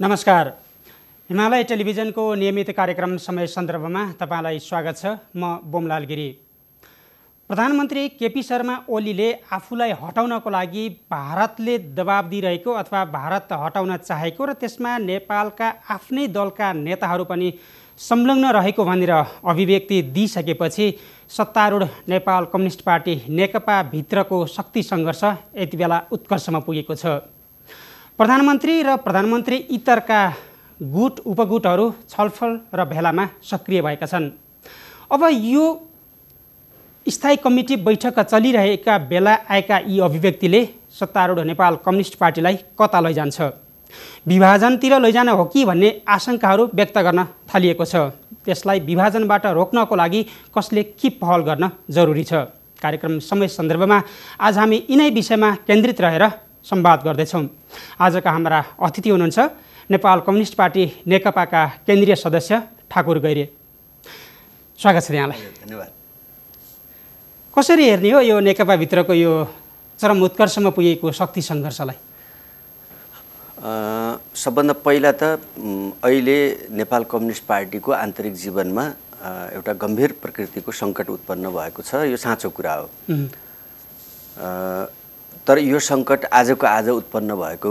नमस्कार। हिमालय टेलिभिजनको नियमित कार्यक्रम समय सन्दर्भमा तपाईलाई स्वागत छ। म बोमलाल गिरी। प्रधानमन्त्री केपी शर्मा ओलीले आफूलाई हटाउनको लागि भारतले दबाब दिइरहेको अथवा भारत हटाउन चाहेको र त्यसमा नेपालका आफ्नै दलका नेताहरू पनि संलग्न रहेको भनेर अभिव्यक्ति दिइसकेपछि सत्तारूढ नेपाल कम्युनिस्ट पार्टी नेकपा भित्रको शक्ति सङ्घर्ष यति बेला उत्कर्षमा पुगेको छ। प्रधानमन्त्री र प्रधानमन्त्री इतरका गुट उपगुटहरू छलफल र भेलामा सक्रिय भएका छन्। अब यो स्थायी कमिटी बैठक चलिरहेका बेला आएका यी अभिव्यक्तिले सत्तारूढ नेपाल कम्युनिस्ट पार्टीलाई कता लैजान्छ, विभाजनतिर लैजान हो कि भन्ने आशंकाहरू व्यक्त गर्न थालिएको छ। त्यसलाई विभाजनबाट रोक्नको लागि कसले के पहल गर्न जरुरी छ? कार्यक्रम समय सन्दर्भमा आज हामी यिनै विषयमा केन्द्रित रहेर संवाद गर्दैछौँ। आजका हाम्रा अतिथि हुनुहुन्छ नेपाल कम्युनिस्ट पार्टी नेकपाका केन्द्रीय सदस्य ठाकुर गैरे। स्वागत छ यहाँलाई। धन्यवाद। कसरी हेर्ने हो यो नेकपाभित्रको यो चरम उत्कर्षमा पुगेको शक्ति सङ्घर्षलाई? सबभन्दा पहिला त अहिले नेपाल कम्युनिस्ट पार्टीको आन्तरिक जीवनमा एउटा गम्भीर प्रकृतिको सङ्कट उत्पन्न भएको छ। यो साँचो कुरा हो। तर यो सङ्कट आजको आज उत्पन्न भएको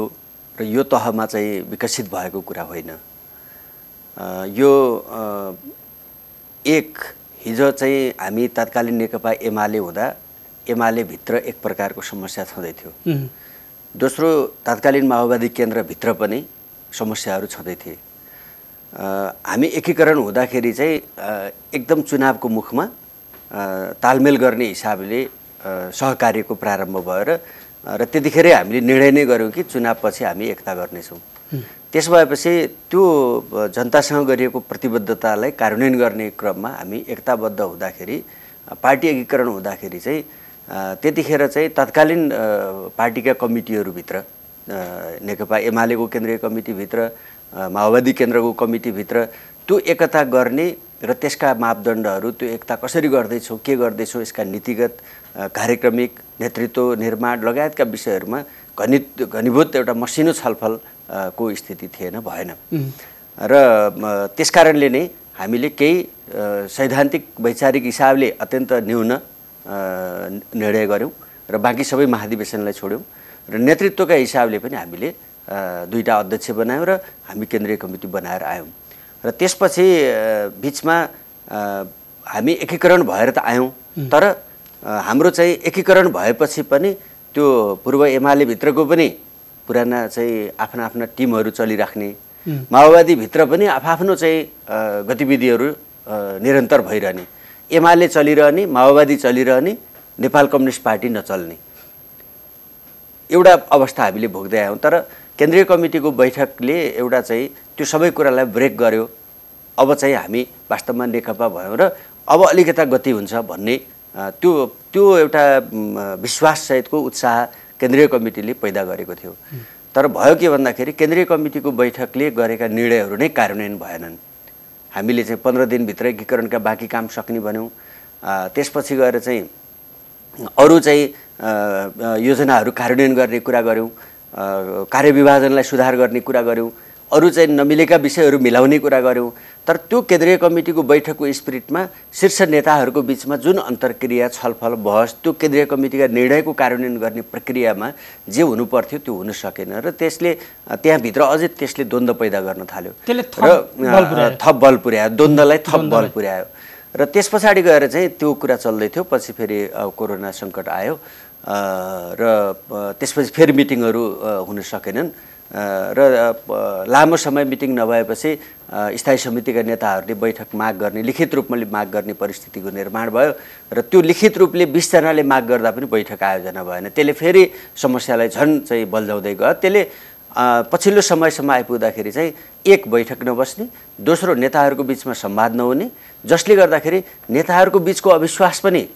र यो तहमा चाहिँ विकसित भएको कुरा होइन। यो हिजो चाहिँ हामी तत्कालीन नेकपा एमाले हुँदा एमाले भित्र एक प्रकारको समस्या छँदै थियो। दोस्रो, तत्कालीन माओवादी केन्द्रभित्र पनि समस्याहरू छँदै थिए। हामी एकीकरण हुँदाखेरि चाहिँ एकदम चुनावको मुखमा तालमेल गर्ने हिसाबले सहकार्यको प्रारम्भ भयो र त्यतिखेरै हामीले निर्णय नै गऱ्यौँ कि चुनावपछि हामी एकता गर्नेछौँ। त्यस भएपछि त्यो जनतासँग गरिएको प्रतिबद्धतालाई कार्यान्वयन गर्ने क्रममा हामी एकताबद्ध हुँदाखेरि, पार्टी एकीकरण हुँदाखेरि चाहिँ त्यतिखेर चाहिँ तत्कालीन पार्टीका कमिटीहरूभित्र, नेकपा एमालेको केन्द्रीय कमिटीभित्र, माओवादी केन्द्रको कमिटीभित्र त्यो एकता गर्ने र त्यसका मापदण्डहरू, त्यो एकता कसरी गर्दैछौँ, के गर्दैछौँ, यसका नीतिगत, कार्यक्रमिक, नेतृत्व निर्माण लगायतका विषयहरूमा घनीभूत एउटा मसिनो छलफल को स्थिति भएन। र त्यसकारणले नै हामीले केही सैद्धान्तिक वैचारिक हिसाबले अत्यन्त न्यून निर्णय गऱ्यौँ र बाँकी सबै महाधिवेशनलाई छोड्यौँ र नेतृत्वका हिसाबले पनि हामीले दुईटा अध्यक्ष बनायौँ र हामी केन्द्रीय कमिटी बनाएर आयौँ। र त्यसपछि बिचमा हामी एकीकरण भएर त आयौँ, तर हाम्रो चाहिँ एकीकरण भएपछि पनि त्यो पूर्व एमाले भित्रको पनि पुराना चाहिँ आफ्ना आफ्ना टिमहरू चलिराख्ने, माओवादीभित्र पनि आफ्नो चाहिँ गतिविधिहरू निरन्तर भइरहने, एमाले चलिरहने, माओवादी चलिरहने, नेपाल कम्युनिस्ट पार्टी नचल्ने एउटा अवस्था हामीले भोग्दै आयौँ। तर केन्द्रीय कमिटीको बैठकले एउटा चाहिँ त्यो सबै कुरालाई ब्रेक गर्यो। अब चाहिँ हामी वास्तवमा नेकपा भयौँ र अब अलिकता गति हुन्छ भन्ने त्यो एउटा विश्वाससहितको उत्साह केन्द्रीय कमिटीले पैदा गरेको थियो। तर भयो के भन्दाखेरि केन्द्रीय कमिटीको बैठकले गरेका निर्णयहरू नै कार्यान्वयन भएनन्। हामीले चाहिँ 15 दिनभित्र एकीकरणका बाँकी काम सक्ने भन्यौँ। त्यसपछि गएर चाहिँ अरू चाहिँ योजनाहरू कार्यान्वयन गर्ने कुरा गऱ्यौँ, कार्यविभाजनलाई सुधार गर्ने कुरा गऱ्यौँ, अरू चाहिँ नमिलेका विषयहरू मिलाउने कुरा गऱ्यौँ। तर त्यो केन्द्रीय कमिटीको बैठकको स्पिरिटमा शीर्ष नेताहरूको बिचमा जुन अन्तर्क्रिया, छलफल, बहस, त्यो केन्द्रीय कमिटीका निर्णयको कार्यान्वयन गर्ने प्रक्रियामा जे हुनुपर्थ्यो त्यो हुन सकेन र त्यसले त्यहाँभित्र अझै त्यसले द्वन्द्व पैदा गर्न थाल्यो र थप बल पुर्यायो, द्वन्द्वलाई थप बल पुर्यायो। र त्यस पछाडि गएर चाहिँ त्यो कुरा चल्दै थियो। पछि फेरि कोरोना सङ्कट आयो र त्यसपछि फेरि मिटिङहरू हुन सकेनन् र लामो समय मिटिङ नभएपछि स्थायी समितिका नेताहरूले बैठक माग गर्ने, लिखित रूपमा माग गर्ने परिस्थितिको निर्माण भयो र त्यो लिखित रूपले 20 जनाले माग गर्दा पनि बैठक आयोजना भएन। त्यसले फेरि समस्यालाई झन् चाहिँ बल्झाउँदै गयो। त्यसले पछिल्लो समयसम्म आइपुग्दाखेरि चाहिँ एक बैठक नबस्ने, दोस्रो नेताहरूको बिचमा संवाद नहुने, जसले गर्दाखेरि नेताहरूको बिचको अविश्वास पनि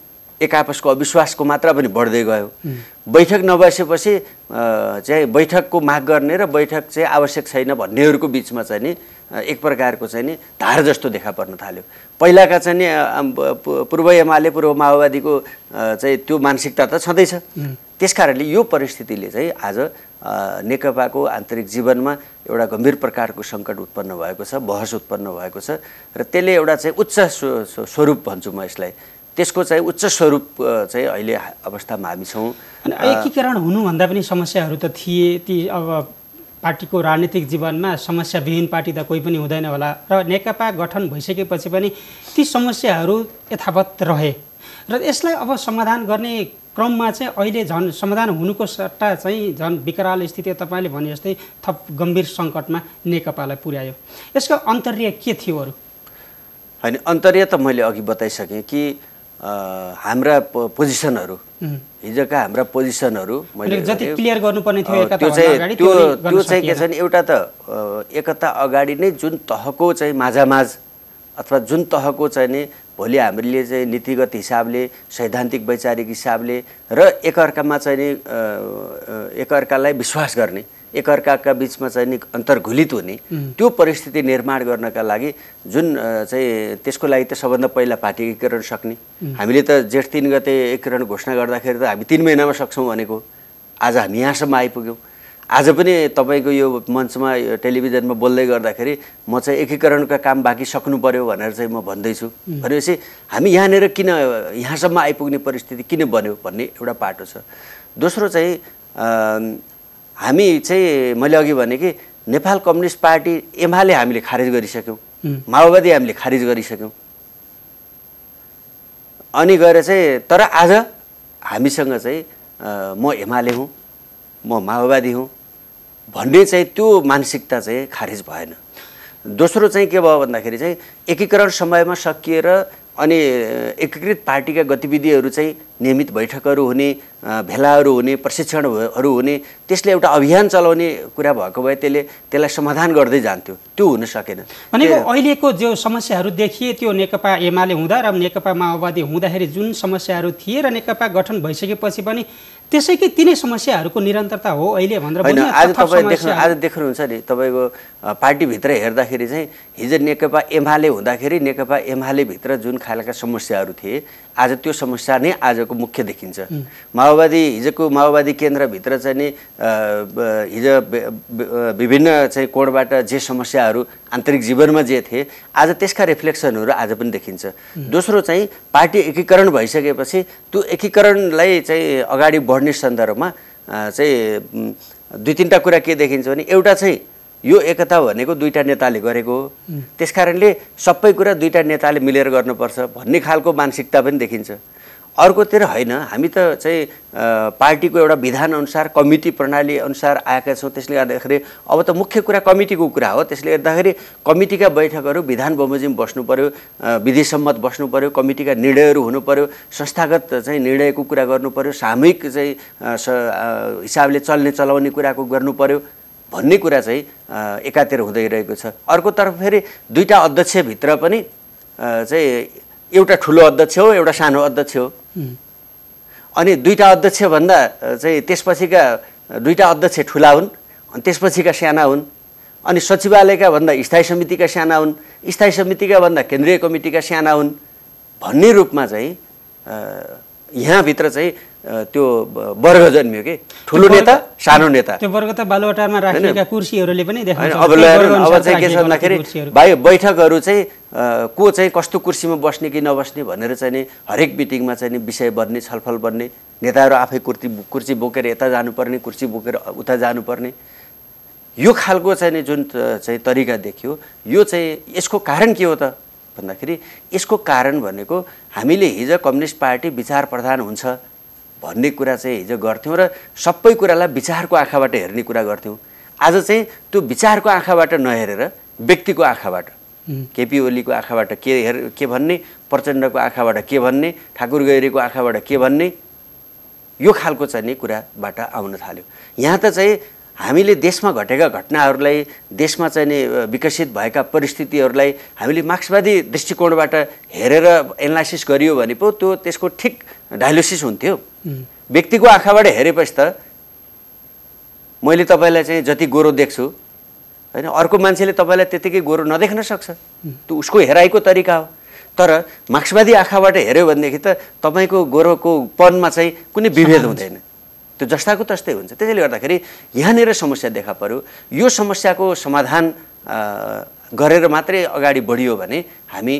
एक आपसको अविश्वासको मात्रा पनि बढ्दै गयो। बैठक नबसेपछि चाहिँ बैठकको माग गर्ने र बैठक चाहिँ आवश्यक छैन भन्नेहरूको बिचमा चाहिँ नि एक प्रकारको चाहिँ नि धार जस्तो देखा पर्न थाल्यो। पहिलाका चाहिँ नि पूर्व एमाले पूर्व माओवादीको चाहिँ त्यो मानसिकता त छँदैछ। त्यसकारणले यो परिस्थितिले चाहिँ आज नेकपाको आन्तरिक जीवनमा एउटा गम्भीर प्रकारको सङ्कट उत्पन्न भएको छ, बहस उत्पन्न भएको छ र त्यसले एउटा चाहिँ उच्च स्वरूप भन्छु म यसलाई, त्यसको चाहिँ उच्च स्वरूप चाहिँ अहिले अवस्थामा हामी छौँ। अनि एकीकरण हुनुभन्दा पनि समस्याहरू त थिए। ती अब पार्टीको राजनीतिक जीवनमा समस्याविहीन पार्टी त कोही पनि हुँदैन होला र नेकपा गठन भइसकेपछि पनि ती समस्याहरू यथावत रहे र यसलाई अब समाधान गर्ने क्रममा चाहिँ अहिले झन् समाधान हुनुको सट्टा चाहिँ झन् विकराल स्थिति तपाईँले भने जस्तै थप गम्भीर सङ्कटमा नेकपालाई पुर्यायो। यसको अन्तर्य के थियो अरू? होइन, अन्तर्य त मैले अघि बताइसकेँ कि हाम्रा पोजिसनहरू, हिजोका हाम्रा पोजिसनहरू मैले जति क्लियर गर्नुपर्ने थियो त्यो चाहिँ के छ नि, एउटा त एकता अगाडि नै जुन तहको चाहिँ माझामाझ अथवा जुन तहको चाहिँ नि भोलि हामीले चाहिँ नीतिगत हिसाबले सैद्धान्तिक वैचारिक हिसाबले र एकअर्कामा चाहिँ नि एकअर्कालाई विश्वास गर्ने, एकअर्काका बिचमा चाहिँ नि अन्तर्घुलित हुने त्यो परिस्थिति निर्माण गर्नका लागि जुन चाहिँ त्यसको लागि त सबभन्दा पहिला पार्टी एकीकरण सक्ने। हामीले त जेठ 3 गते एकीकरण घोषणा गर्दाखेरि त हामी 3 महिनामा सक्छौँ भनेको, आज हामी यहाँसम्म आइपुग्यौँ। आज पनि तपाईँको यो मञ्चमा टेलिभिजनमा बोल्दै गर्दाखेरि म चाहिँ एकीकरणका काम बाँकी सक्नु पर्यो भनेर चाहिँ म भन्दैछु। भनेपछि हामी यहाँनिर किन यहाँसम्म आइपुग्ने परिस्थिति किन बन्यो भन्ने एउटा पाटो छ। दोस्रो चाहिँ हामी चाहिँ मैले अघि भने कि नेपाल कम्युनिस्ट पार्टी एमाले हामीले खारेज गरिसक्यौँ, माओवादी हामीले खारेज गरिसक्यौँ। अनि गएर चाहिँ तर आज हामीसँग चाहिँ म एमाले हुँ, म माओवादी हुँ भन्ने चाहिँ त्यो मानसिकता चाहिँ खारेज भएन। दोस्रो चाहिँ के भयो भन्दाखेरि चाहिँ एकीकरण समयमा सकिएर अनि एकीकृत पार्टीका गतिविधिहरू चाहिँ नियमित बैठकहरू हुने, भेलाहरू हुने, प्रशिक्षणहरू हुने, त्यसले एउटा अभियान चलाउने कुरा भएको भए त्यसलाई समाधान गर्दै जान्थ्यो, त्यो हुन सकेन। भनेको अहिलेको जो समस्याहरू देखिए त्यो नेकपा एमाले हुँदा र नेकपा माओवादी हुँदाखेरि जुन समस्याहरू थिए र नेकपा गठन भइसकेपछि पनि त्यसैकै तिनै समस्याहरूको निरन्तरता हो अहिले भनेर होइन। आज देख्नुहुन्छ नि तपाईँको पार्टीभित्र हेर्दाखेरि चाहिँ हिजो नेकपा एमाले हुँदाखेरि नेकपा एमाले भित्र जुन खालका समस्याहरू थिए आज त्यो समस्या नै आजको मुख्य देखिन्छ। माओवादी हिजोको माओवादी केन्द्रभित्र चाहिँ नि हिजो विभिन्न चाहिँ कोणबाट जे समस्याहरू आन्तरिक जीवनमा जे थिए आज त्यसका रिफ्लेक्सनहरू आज पनि देखिन्छ। दोस्रो चाहिँ पार्टी एकीकरण भइसकेपछि त्यो एकीकरणलाई चाहिँ अगाडि बढ्ने सन्दर्भमा चाहिँ 2-3टा कुरा के देखिन्छ भने एउटा चाहिँ यो एकता भनेको 2टा नेताले गरेको हो, त्यसकारणले सबै कुरा 2टा नेताले मिलेर गर्नुपर्छ भन्ने खालको मानसिकता पनि देखिन्छ। अर्कोतिर होइन, हामी त चाहिँ पार्टीको एउटा विधान अनुसार कमिटी प्रणाली अनुसार आएका छौँ। त्यसले गर्दाखेरि अब त मुख्य कुरा कमिटीको कुरा हो। त्यसले गर्दाखेरि कमिटीका बैठकहरू विधान बमोजिम बस्नु पर्यो, विधिसम्मत बस्नु पर्यो, कमिटीका निर्णयहरू हुनु पर्यो, संस्थागत चाहिँ निर्णयको कुरा गर्नु पर्यो, सामूहिक चाहिँ हिसाबले चल्ने चलाउने कुराको गर्नु पर्यो भन्ने कुरा चाहिँ एकातिर हुँदै रहेको छ। अर्कोतर्फ फेरि 2टा अध्यक्षभित्र पनि चाहिँ एउटा ठुलो अध्यक्ष हो, एउटा सानो अध्यक्ष हो। अनि 2टा अध्यक्ष भन्दा चाहिँ त्यसपछिका 2टा अध्यक्ष ठुला हुन्, अनि त्यसपछिका साना हुन्, अनि सचिवालयका भन्दा स्थायी समितिका साना हुन्, स्थायी समितिका भन्दा केन्द्रीय कमिटीका साना हुन् भन्ने रूपमा चाहिँ यहाँभित्र चाहिँ त्यो वर्ग जन्मियो कि ठुलो नेता सानो नेता। त्यो वर्ग त बालुवाटारमा राखिएका कुर्सीहरूले पनि देखाउँछ। अब चाहिँ के छ भन्दाखेरि बैठकहरू चाहिँ को चाहिँ कस्तो कुर्सीमा बस्ने कि नबस्ने भनेर चाहिँ नि हरेक मिटिङमा चाहिँ नि विषय बन्ने, छलफल बन्ने, नेताहरू आफै कुर्सी बोकेर यता जानुपर्ने, कुर्सी बोकेर उता जानुपर्ने, यो खालको चाहिँ नि जुन चाहिँ तरिका देखियो, यो चाहिँ यसको कारण के हो त भन्दाखेरि यसको कारण भनेको हामीले हिजो कम्युनिस्ट पार्टी विचार प्रधान हुन्छ भन्ने कुरा चाहिँ हिजो गर्थ्यौँ र सबै कुरालाई विचारको आँखाबाट हेर्ने कुरा गर्थ्यौँ। आज चाहिँ त्यो विचारको आँखाबाट नहेरेर व्यक्तिको आँखाबाट, केपी ओलीको आँखाबाट के भन्ने, प्रचण्डको आँखाबाट के भन्ने, ठाकुर गैरीको आँखाबाट के भन्ने, यो खालको चाहिँ नि कुराबाट आउन थाल्यो। यहाँ त चाहिँ हामीले देशमा घटेका घटनाहरूलाई, देशमा चाहिँ नि विकसित भएका परिस्थितिहरूलाई हामीले मार्क्सवादी दृष्टिकोणबाट हेरेर एनालाइसिस गरियो भने पो त्यो त्यसको ठिक डायलोसिस हुन्थ्यो। व्यक्तिको आँखाबाट हेरेपछि त मैले तपाईँलाई चाहिँ जति गोरो देख्छु हैन। अर्को मान्छेले तपाईँलाई त्यतिकै गोरो नदेख्न सक्छ, त्यो उसको हेराइको तरिका हो। तर मार्क्सवादी आँखाबाट हेऱ्यो भनेदेखि त तपाईँको गोरोको पनमा चाहिँ कुनै विभेद हुँदैन, त्यो जस्ताको तस्तै हुन्छ। त्यसैले गर्दाखेरि यहाँनिर समस्या देखा पर्यो। यो समस्याको समाधान गरेर मात्रै अगाडि बढियो भने हामी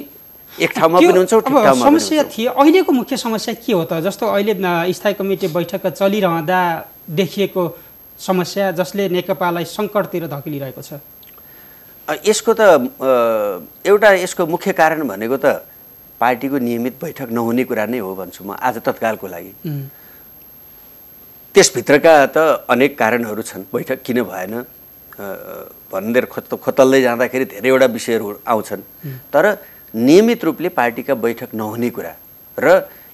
एक ठाउँमा पनि हुन्छौँ, ठिक ठाउँमा पनि समस्या थियो। अहिलेको मुख्य समस्या के हो त? जस्तो अहिले स्थायी कमिटी बैठक चलिरहँदा देखिएको समस्या जसले नेकपालाई सङ्कटतिर धकेलिरहेको छ, यसको त एउटा यसको मुख्य कारण भनेको त पार्टीको नियमित बैठक नहुने कुरा नै हो भन्छु म आज तत्कालको लागि। त्यसभित्रका त अनेक कारणहरू छन्, बैठक किन भएन भनेर खोतल्दै जाँदाखेरि धेरैवटा विषयहरू आउँछन्। तर नियमित रूपले पार्टीका बैठक नहुने कुरा र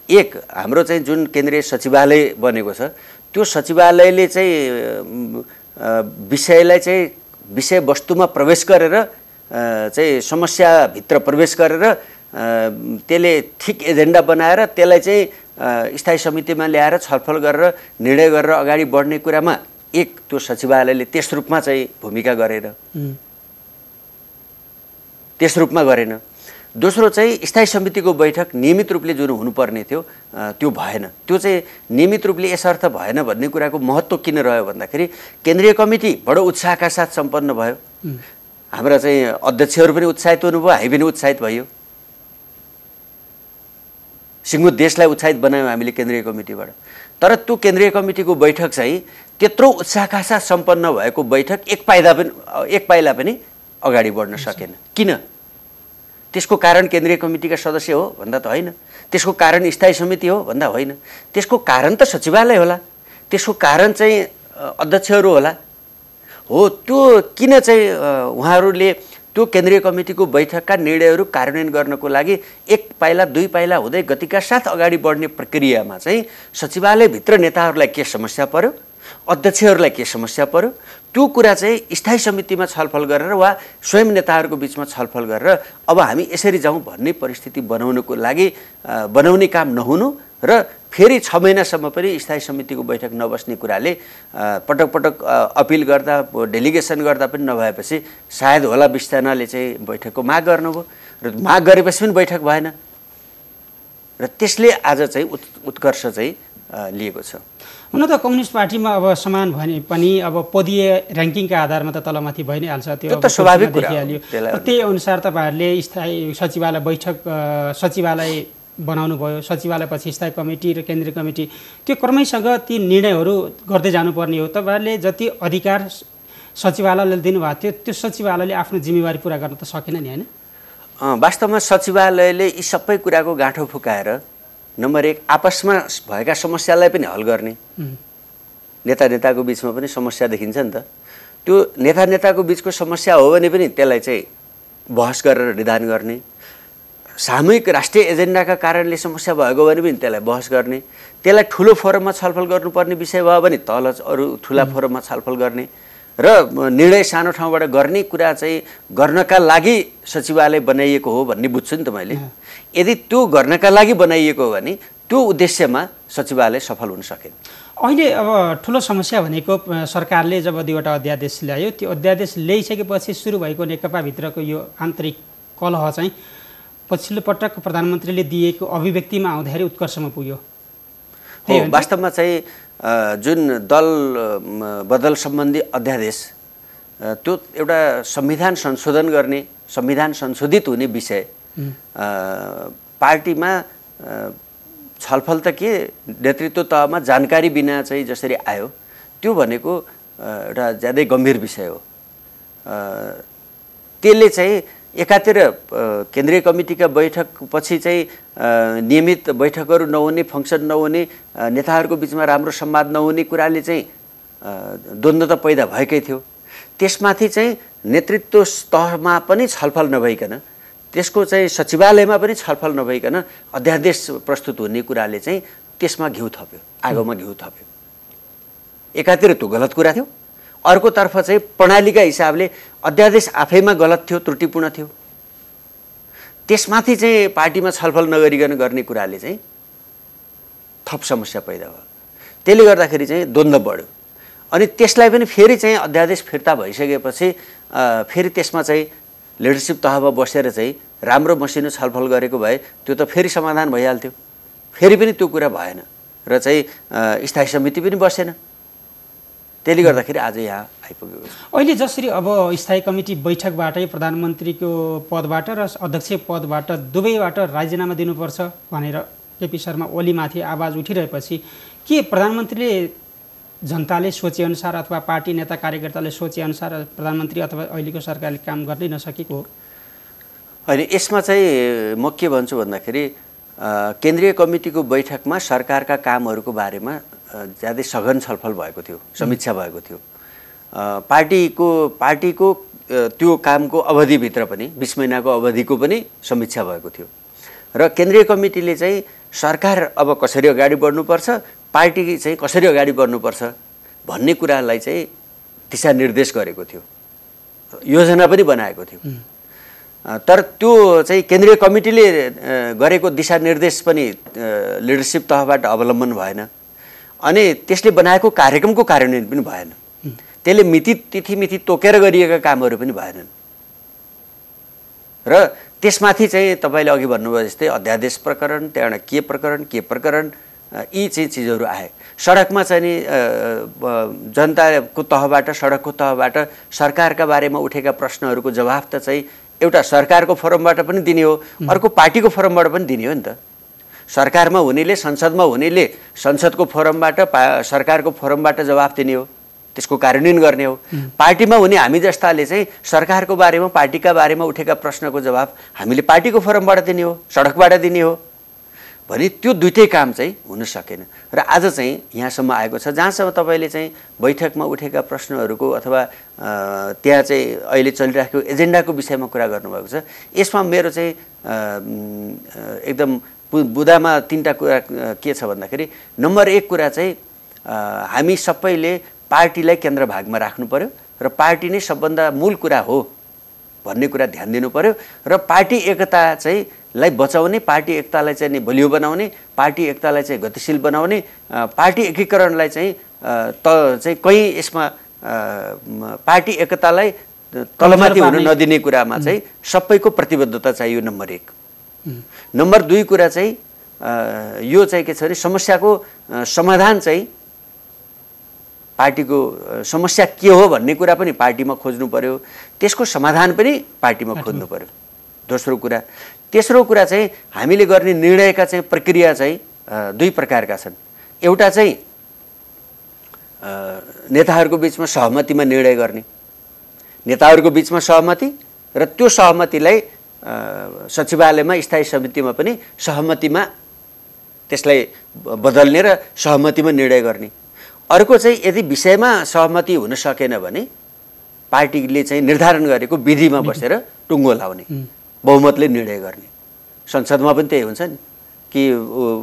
एक हाम्रो चाहिँ जुन केन्द्रीय सचिवालय बनेको छ त्यो सचिवालयले चाहिँ विषयलाई चाहिँ विषयवस्तुमा प्रवेश गरेर चाहिँ समस्याभित्र प्रवेश गरेर त्यसले ठिक एजेन्डा बनाएर त्यसलाई चाहिँ स्थायी समितिमा ल्याएर छलफल गरेर निर्णय गरेर अगाडि बढ्ने कुरामा एक त्यो सचिवालयले त्यस रूपमा चाहिँ भूमिका गरेन, त्यस रूपमा गरेन। दोस्रो चाहिँ स्थायी समितिको बैठक नियमित रूपले जुन हुनुपर्ने थियो त्यो भएन। त्यो चाहिँ नियमित रूपले यसर्थ भएन भन्ने कुराको महत्त्व किन रह्यो भन्दाखेरि केन्द्रीय कमिटी बडो उत्साहका साथ सम्पन्न भयो। हाम्रा चाहिँ अध्यक्षहरू पनि उत्साहित हुनुभयो, हामी पनि उत्साहित भयो। सिङ्गो देशलाई उत्साहित बनायौँ हामीले केन्द्रीय कमिटीबाट। तर त्यो केन्द्रीय कमिटीको बैठक चाहिँ त्यत्रो उत्साहका साथ सम्पन्न भएको बैठक एक पाइला पनि अगाडि बढ्न सकेन। किन? त्यसको कारण केन्द्रीय कमिटीका सदस्य हो भन्दा त होइन, त्यसको कारण स्थायी समिति हो भन्दा होइन, त्यसको कारण त सचिवालय होला, त्यसको कारण चाहिँ अध्यक्षहरू होला। हो त्यो किन चाहिँ उहाँहरूले त्यो केन्द्रीय कमिटीको बैठकका निर्णयहरू कार्यान्वयन गर्नको लागि एक पाइला दुई पाइला हुँदै गतिका साथ अगाडि बढ्ने प्रक्रियामा चाहिँ सचिवालयभित्र नेताहरूलाई के समस्या पर्यो, अध्यक्षहरूलाई के समस्या पर्यो, त्यो कुरा चाहिँ स्थायी समितिमा छलफल गरेर वा स्वयं नेताहरूको बिचमा छलफल गरेर अब हामी यसरी जाउँ भन्ने परिस्थिति बनाउनको लागि बनाउने काम नहुनु र फेरि 6 महिनासम्म पनि स्थायी समितिको बैठक नबस्ने कुराले पटक पटक अपिल गर्दा डेलिगेसन गर्दा पनि नभएपछि सायद होला 20 जनाले चाहिँ बैठकको माग गर्नुभयो र माग गरेपछि पनि बैठक भएन र त्यसले आज चाहिँ उत्कर्ष चाहिँ लिएको छ। हुन त कम्युनिस्ट पार्टीमा अब समान भने पनि अब पदीय र्याङ्किङका आधारमा त तलमाथि भइ नै हाल्छ, त्यो त स्वाभाविक कुरा हो। त्यही अनुसार तपाईँहरूले स्थायी सचिवालय बैठक सचिवालय बनाउनु भयो, सचिवालयपछि स्थायी कमिटी र केन्द्रीय कमिटी, त्यो क्रमैसँग ती निर्णयहरू गर्दै जानुपर्ने हो। तपाईँहरूले जति अधिकार सचिवालयले दिनुभएको थियो त्यो सचिवालयले आफ्नो जिम्मेवारी पुरा गर्न त सकेन नि, होइन? वास्तवमा सचिवालयले यी सबै कुराको गाँठो फुकाएर नम्बर 1 आपसमा भएका समस्यालाई पनि हल गर्ने। नेताको बिचमा पनि समस्या देखिन्छ नि त, त्यो नेताको बिचको समस्या हो भने पनि त्यसलाई चाहिँ बहस गरेर निदान गर्ने। सामूहिक राष्ट्रिय एजेन्डाका कारणले समस्या भएको भने पनि त्यसलाई बहस गर्ने। त्यसलाई ठुलो फोरममा छलफल गर्नुपर्ने विषय भयो भने तल अरू ठुला फोरममा छलफल गर्ने र निर्णय सानो ठाउँबाट गर्ने कुरा चाहिँ गर्नका लागि सचिवालय बनाइएको हो भन्ने बुझ्छु नि त मैले। यदि त्यो गर्नका लागि बनाइएको हो भने त्यो उद्देश्यमा सचिवालय सफल हुन सकेन। अहिले अब ठुलो समस्या भनेको सरकारले जब 2वटा अध्यादेश ल्यायो, त्यो अध्यादेश ल्याइसकेपछि सुरु भएको नेकपाभित्रको यो आन्तरिक कलह चाहिँ पछिल्लो पटक प्रधानमन्त्रीले दिएको अभिव्यक्तिमा आउँदाखेरि उत्कर्षमा पुग्यो। वास्तवमा चाहिँ जुन दल बदल सम्बन्धी अध्यादेश त्यो एउटा संविधान संशोधन गर्ने, संविधान संशोधित हुने विषय पार्टीमा छलफल त के नेतृत्व तहमा जानकारी बिना चाहिँ जसरी आयो त्यो भनेको एउटा ज्यादै गम्भीर विषय हो। त्यसले चाहिँ एकातिर केन्द्रीय कमिटीका बैठक पछि चाहिँ नियमित बैठकहरू नहुने, फङ्सन नहुने, नेताहरूको बिचमा राम्रो संवाद नहुने कुराले चाहिँ द्वन्द्व त पैदा भएकै थियो। त्यसमाथि चाहिँ नेतृत्व तहमा पनि छलफल नभइकन, त्यसको चाहिँ सचिवालयमा पनि छलफल नभइकन अध्यादेश प्रस्तुत हुने कुराले चाहिँ त्यसमा घिउ थप्यो, आगोमा घिउ थप्यो। एकातिर त्यो गलत कुरा थियो, अर्कोतर्फ चाहिँ प्रणालीका हिसाबले अध्यादेश आफैमा गलत थियो, त्रुटिपूर्ण थियो। त्यसमाथि चाहिँ पार्टीमा छलफल नगरिकन गर्ने कुराले चाहिँ थप समस्या पैदा भयो। त्यसले गर्दाखेरि चाहिँ द्वन्द्व बढ्यो। अनि त्यसलाई पनि फेरि चाहिँ अध्यादेश फिर्ता भइसकेपछि फेरि त्यसमा चाहिँ लिडरसिप तहमा बसेर चाहिँ राम्रो मसिनो छलफल गरेको भए त्यो त फेरि समाधान भइहाल्थ्यो। फेरि पनि त्यो कुरा भएन र चाहिँ स्थायी समिति पनि बसेन। त्यसले गर्दाखेरि आज यहाँ आइपुगेको छ। अहिले जसरी अब स्थायी कमिटी बैठकबाटै प्रधानमन्त्रीको पदबाट र अध्यक्ष पदबाट दुवैबाट राजीनामा दिनुपर्छ भनेर केपी शर्मा ओलीमाथि आवाज उठिरहेपछि के प्रधानमन्त्रीले जनताले सोचेअनुसार अथवा पार्टी नेता कार्यकर्ताले सोचेअनुसार प्रधानमन्त्री अथवा अहिलेको सरकारले काम गर्नै नसकेको हो? होइन, यसमा चाहिँ म के भन्छु भन्दाखेरि केन्द्रीय कमिटीको बैठकमा सरकारका कामहरूको बारेमा ज्यादै सघन छलफल भएको थियो, समीक्षा भएको थियो। पार्टीको त्यो कामको अवधिभित्र पनि 20 महिनाको अवधिको पनि समीक्षा भएको थियो र केन्द्रीय कमिटीले चाहिँ सरकार अब कसरी अगाडि बढ्नुपर्छ, पार्टी चाहिँ कसरी अगाडि बढ्नुपर्छ भन्ने कुरालाई चाहिँ दिशानिर्देश गरेको थियो, योजना पनि बनाएको थियो। तर त्यो चाहिँ केन्द्रीय कमिटीले गरेको दिशानिर्देश पनि लिडरसिप तहबाट अवलम्बन भएन अनि त्यसले बनाएको कार्यक्रमको कार्यान्वयन पनि भएन। त्यसले तिथि तोकेर गरिएका कामहरू पनि भएनन् र त्यसमाथि चाहिँ तपाईँले अघि भन्नुभयो जस्तै अध्यादेश प्रकरण, त्यहाँबाट के प्रकरण यी चाहिँ चिजहरू आए। सडकमा चाहिँ नि जनताको तहबाट, सडकको तहबाट सरकारका बारेमा उठेका प्रश्नहरूको जवाफ त चाहिँ एउटा सरकारको फोरमबाट पनि दिने हो, अर्को पार्टीको फोरमबाट पनि दिने हो नि त। सरकारमा हुनेले, संसदमा हुनेले संसदको फोरमबाट, सरकारको फोरमबाट जवाफ दिने हो, त्यसको कार्यान्वयन गर्ने हो। पार्टीमा हुने हामी जस्ताले चाहिँ सरकारको बारेमा, पार्टीका बारेमा उठेका प्रश्नको जवाफ हामीले पार्टीको फोरमबाट दिने हो, सडकबाट दिने हो भने त्यो दुईटै काम चाहिँ हुन सकेन। र आज चाहिँ यहाँसम्म आएको छ जहाँसम्म तपाईँले चाहिँ बैठकमा उठेका प्रश्नहरूको अथवा त्यहाँ चाहिँ अहिले चलिरहेको एजेन्डाको विषयमा कुरा गर्नुभएको छ। यसमा मेरो चाहिँ एकदम बुदामा 3टा कुरा के छ भन्दाखेरि, नम्बर 1 कुरा चाहिँ हामी सबैले पार्टीलाई केन्द्र भागमा राख्नु पर्यो र पार्टी नै सबभन्दा मूल कुरा हो भन्ने कुरा ध्यान दिनु पर्यो र पार्टी एकता चाहिँ लाई बचाउने, पार्टी एकतालाई चाहिँ बलियो बनाउने, पार्टी एकतालाई चाहिँ गतिशील बनाउने, पार्टी एकीकरणलाई चाहिँ कहीँ यसमा पार्टी एकतालाई तलमाथि हुन नदिने कुरामा चाहिँ सबैको प्रतिबद्धता चाहियो, नम्बर 1। नम्बर 2 कुरा चाहिँ यो चाहिँ के छ भने समस्याको समाधान चाहिँ पार्टीको समस्या के हो भन्ने कुरा पनि पार्टीमा खोज्नु पर्यो, त्यसको समाधान पनि पार्टीमा खोज्नु पर्यो। दोस्रो कुरा। तेस्रो कुरा चाहिँ हामीले गर्ने निर्णयका चाहिँ प्रक्रिया चाहिँ 2 प्रकारका छन्। एउटा चाहिँ नेताहरूको बिचमा सहमतिमा निर्णय गर्ने, नेताहरूको बिचमा सहमति र त्यो सहमतिलाई सचिवालयमा, स्थायी समितिमा पनि सहमतिमा त्यसलाई बदल्ने र सहमतिमा निर्णय गर्ने। अर्को चाहिँ यदि विषयमा सहमति हुन सकेन भने पार्टीले चाहिँ निर्धारण गरेको विधिमा बसेर टुङ्गो लाउने, बहुमतले निर्णय गर्ने। संसदमा पनि त्यही हुन्छ नि कि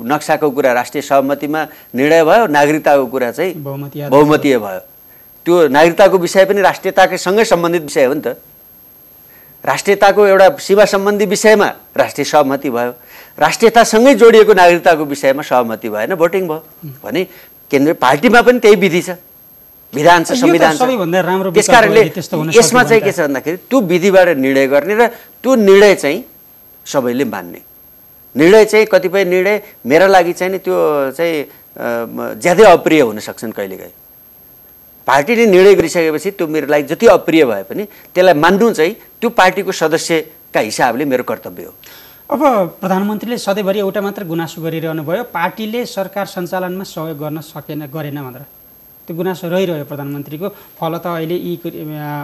नक्साको कुरा राष्ट्रिय सहमतिमा निर्णय भयो, नागरिकताको कुरा चाहिँ बहुमतीय भयो। त्यो नागरिकताको विषय पनि राष्ट्रियतासँगै सम्बन्धित विषय हो नि त। राष्ट्रियताको एउटा सीमा सम्बन्धी विषयमा राष्ट्रिय सहमति भयो, राष्ट्रियतासँगै जोडिएको नागरिकताको विषयमा सहमति भएन, भोटिङ भयो भने केन्द्रीय पार्टीमा पनि त्यही विधि छ, विधान छ, संविधान छ। त्यसकारणले यसमा चाहिँ के छ भन्दाखेरि त्यो विधिबाट निर्णय गर्ने र त्यो निर्णय चाहिँ सबैले मान्ने। निर्णय चाहिँ कतिपय निर्णय मेरा लागि चाहिँ नि त्यो चाहिँ ज्यादै अप्रिय हुन सक्छन् कहिलेकाहीँ। पार्टीले निर्णय गरिसकेपछि त्यो मेरो लागि जति अप्रिय भए पनि त्यसलाई मान्नु चाहिँ त्यो पार्टीको सदस्यका हिसाबले मेरो कर्तव्य हो। अब प्रधानमन्त्रीले सधैँभरि एउटा मात्र गुनासो गरिरहनु भयो, पार्टीले सरकार सञ्चालनमा सहयोग गर्न गरेन भनेर। त्यो गुनासो रहिरह्यो प्रधानमन्त्रीको। फलत अहिले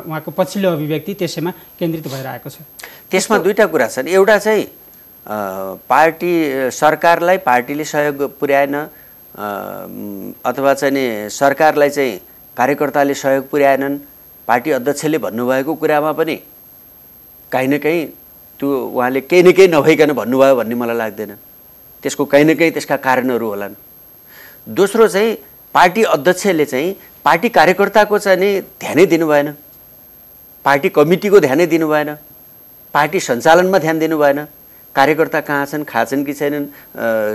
उहाँको पछिल्लो अभिव्यक्ति त्यसैमा केन्द्रित भएर आएको छ। त्यसमा 2टा कुरा छन्। एउटा चाहिँ सरकारलाई पार्टीले सहयोग पुर्याएन अथवा चाहिँ नि सरकारलाई चाहिँ कार्यकर्ताले सहयोग पुर्याएनन्, पार्टी अध्यक्षले भन्नुभएको कुरामा पनि कहीँ न कहीँ त्यो उहाँले केही न केही नभइकन भन्नुभयो भन्ने मलाई लाग्दैन। त्यसको कहीँ न कहीँ त्यसका कारणहरू होलान्। दोस्रो चाहिँ पार्टी अध्यक्षले चाहिँ पार्टी कार्यकर्ताको चाहिँ नि ध्यानै दिनु भएन, पार्टी कमिटीको ध्यानै दिनु भएन, पार्टी सञ्चालनमा ध्यान दिनु भएन। कार्यकर्ता कहाँ छन्, खाछन् कि छैनन्,